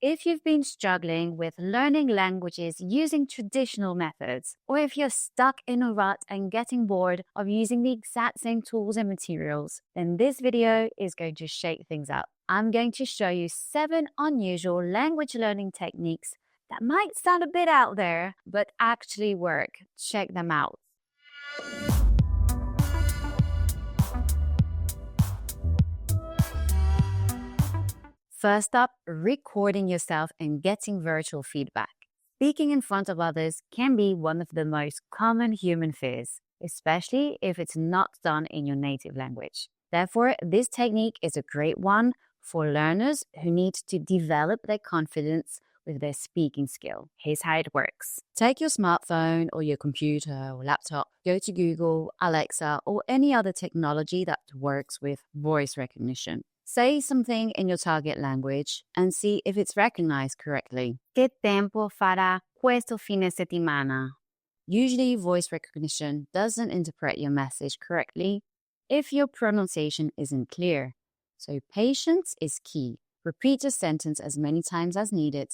If you've been struggling with learning languages using traditional methods, or if you're stuck in a rut and getting bored of using the exact same tools and materials, then this video is going to shake things up. I'm going to show you 7 unusual language learning techniques that might sound a bit out there, but actually work. Check them out. First up, recording yourself and getting virtual feedback. Speaking in front of others can be one of the most common human fears, especially if it's not done in your native language. Therefore, this technique is a great one for learners who need to develop their confidence with their speaking skill. Here's how it works. Take your smartphone or your computer or laptop, go to Google, Alexa, or any other technology that works with voice recognition. Say something in your target language and see if it's recognized correctly. ¿Qué tempo fará questo fine settimana? Usually, voice recognition doesn't interpret your message correctly if your pronunciation isn't clear. So patience is key. Repeat the sentence as many times as needed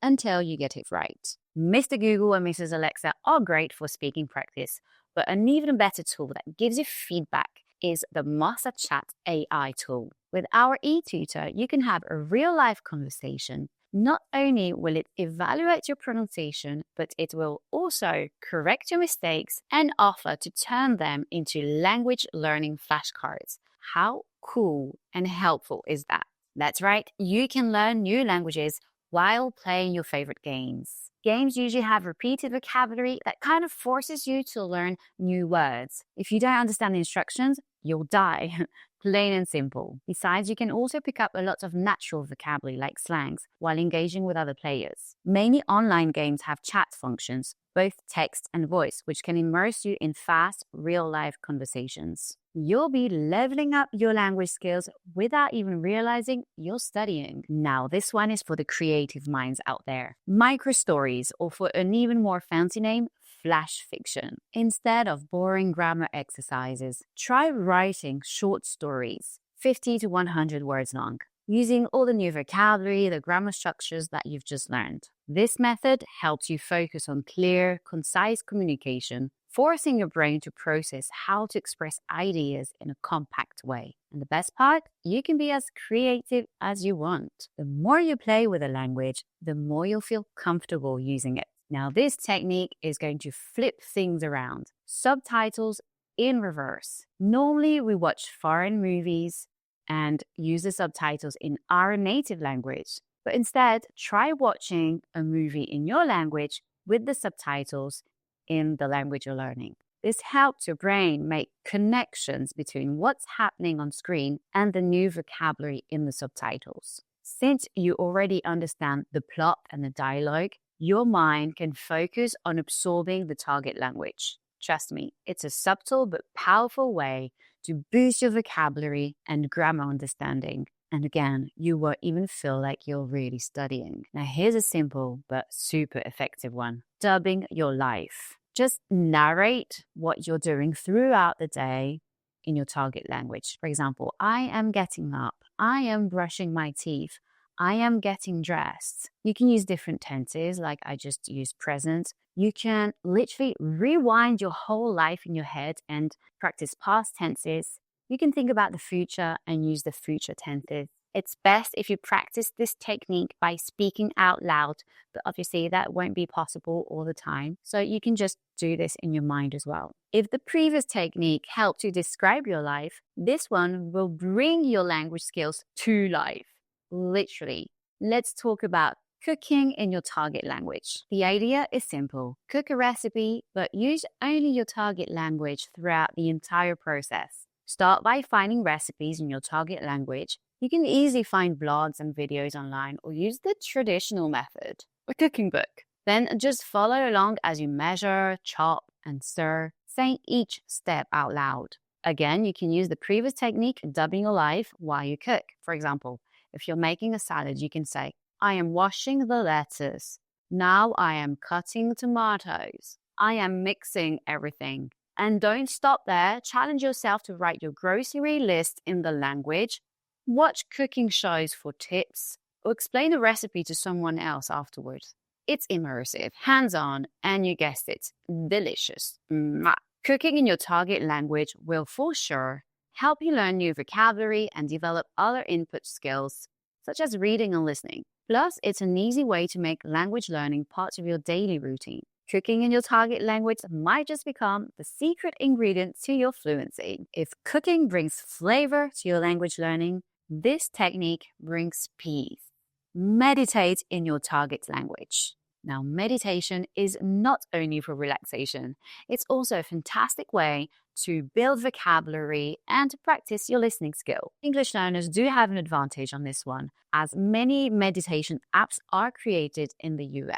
until you get it right. Mr. Google and Mrs. Alexa are great for speaking practice, but an even better tool that gives you feedback is the MosaChat AI tool. With our e-tutor, you can have a real-life conversation. Not only will it evaluate your pronunciation, but it will also correct your mistakes and offer to turn them into language learning flashcards. How cool and helpful is that? That's right, you can learn new languages while playing your favorite games. Games usually have repeated vocabulary that kind of forces you to learn new words. If you don't understand the instructions, you'll die. Plain and simple. Besides, you can also pick up a lot of natural vocabulary like slangs while engaging with other players. Many online games have chat functions, both text and voice, which can immerse you in fast, real-life conversations. You'll be leveling up your language skills without even realizing you're studying. Now, this one is for the creative minds out there. Micro-stories, or for an even more fancy name, flash fiction. Instead of boring grammar exercises, try writing short stories, 50 to 100 words long, using all the new vocabulary, the grammar structures that you've just learned. This method helps you focus on clear, concise communication, forcing your brain to process how to express ideas in a compact way. And the best part, you can be as creative as you want. The more you play with a language, the more you'll feel comfortable using it. Now, this technique is going to flip things around. Subtitles in reverse. Normally, we watch foreign movies and use the subtitles in our native language. But instead, try watching a movie in your language with the subtitles in the language you're learning. This helps your brain make connections between what's happening on screen and the new vocabulary in the subtitles. Since you already understand the plot and the dialogue, your mind can focus on absorbing the target language. Trust me, it's a subtle but powerful way to boost your vocabulary and grammar understanding. And again, you won't even feel like you're really studying. Now, here's a simple but super effective one. Dubbing your life. Just narrate what you're doing throughout the day in your target language. For example, I am getting up. I am brushing my teeth. I am getting dressed. You can use different tenses, like I just used present. You can literally rewind your whole life in your head and practice past tenses. You can think about the future and use the future tenses. It's best if you practice this technique by speaking out loud, but obviously that won't be possible all the time. So you can just do this in your mind as well. If the previous technique helped you describe your life, this one will bring your language skills to life. Literally. Let's talk about cooking in your target language. The idea is simple. Cook a recipe, but use only your target language throughout the entire process. Start by finding recipes in your target language. You can easily find blogs and videos online or use the traditional method, a cooking book. Then just follow along as you measure, chop, and stir, saying each step out loud. Again, you can use the previous technique, dubbing your life while you cook. For example, if you're making a salad, you can say, I am washing the lettuce. Now I am cutting tomatoes. I am mixing everything. And don't stop there. Challenge yourself to write your grocery list in the language. Watch cooking shows for tips. or explain a recipe to someone else afterward. It's immersive, hands-on, and you guessed it, delicious. Mwah. Cooking in your target language will for sure help you learn new vocabulary and develop other input skills, such as reading and listening. Plus, it's an easy way to make language learning part of your daily routine. Cooking in your target language might just become the secret ingredient to your fluency. If cooking brings flavor to your language learning, this technique brings peace. Meditate in your target language. Now, meditation is not only for relaxation, it's also a fantastic way to build vocabulary and to practice your listening skill. English learners do have an advantage on this one, as many meditation apps are created in the US.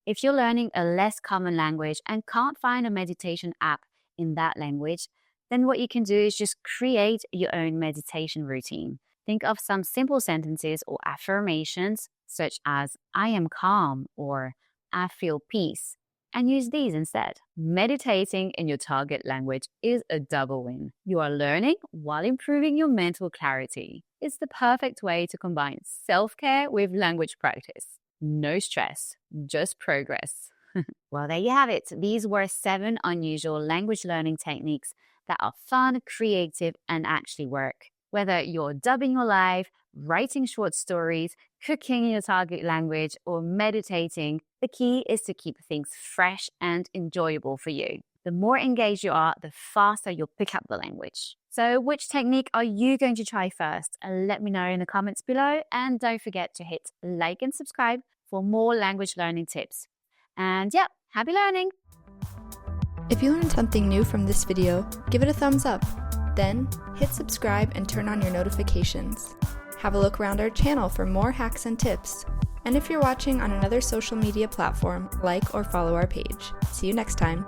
If you're learning a less common language and can't find a meditation app in that language, then what you can do is just create your own meditation routine. Think of some simple sentences or affirmations such as I am calm or I feel peace, and use these instead. Meditating in your target language is a double win. You are learning while improving your mental clarity. It's the perfect way to combine self-care with language practice. No stress, just progress. Well, there you have it. These were 7 unusual language learning techniques that are fun, creative, and actually work. Whether you're dubbing your life, writing short stories, cooking in your target language, or meditating, the key is to keep things fresh and enjoyable for you. The more engaged you are, the faster you'll pick up the language. So which technique are you going to try first? Let me know in the comments below, and don't forget to hit like and subscribe for more language learning tips. And yeah, happy learning! If you learned something new from this video, give it a thumbs up. Then, hit subscribe and turn on your notifications. Have a look around our channel for more hacks and tips. And if you're watching on another social media platform, like or follow our page. See you next time.